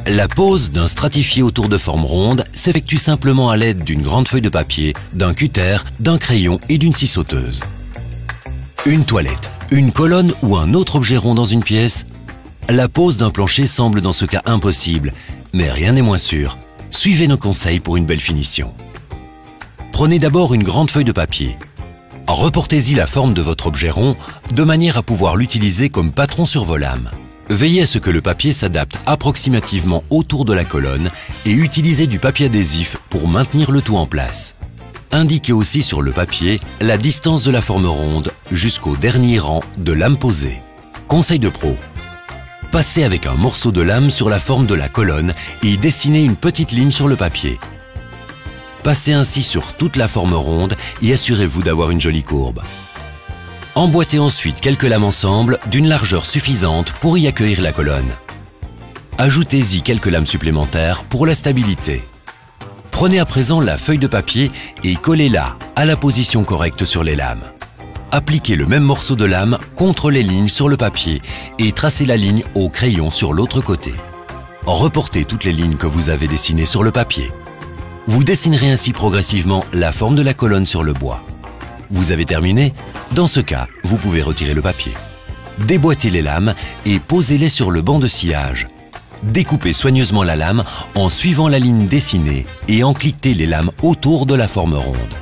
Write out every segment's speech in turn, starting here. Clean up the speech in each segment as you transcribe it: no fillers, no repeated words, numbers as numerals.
La pose d'un stratifié autour de formes rondes s'effectue simplement à l'aide d'une grande feuille de papier, d'un cutter, d'un crayon et d'une scie sauteuse. Une toilette, une colonne ou un autre objet rond dans une pièce? La pose d'un plancher semble dans ce cas impossible, mais rien n'est moins sûr. Suivez nos conseils pour une belle finition. Prenez d'abord une grande feuille de papier. Reportez-y la forme de votre objet rond de manière à pouvoir l'utiliser comme patron sur vos lames. Veillez à ce que le papier s'adapte approximativement autour de la colonne et utilisez du papier adhésif pour maintenir le tout en place. Indiquez aussi sur le papier la distance de la forme ronde jusqu'au dernier rang de lame posée. Conseil de pro. Passez avec un morceau de lame sur la forme de la colonne et dessinez une petite ligne sur le papier. Passez ainsi sur toute la forme ronde et assurez-vous d'avoir une jolie courbe. Emboîtez ensuite quelques lames ensemble d'une largeur suffisante pour y accueillir la colonne. Ajoutez-y quelques lames supplémentaires pour la stabilité. Prenez à présent la feuille de papier et collez-la à la position correcte sur les lames. Appliquez le même morceau de lame contre les lignes sur le papier et tracez la ligne au crayon sur l'autre côté. Reportez toutes les lignes que vous avez dessinées sur le papier. Vous dessinerez ainsi progressivement la forme de la colonne sur le bois. Vous avez terminé? Dans ce cas, vous pouvez retirer le papier. Déboîtez les lames et posez-les sur le banc de sciage. Découpez soigneusement la lame en suivant la ligne dessinée et encliquez les lames autour de la forme ronde.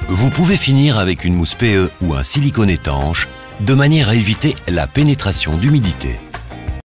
Vous pouvez finir avec une mousse PE ou un silicone étanche de manière à éviter la pénétration d'humidité.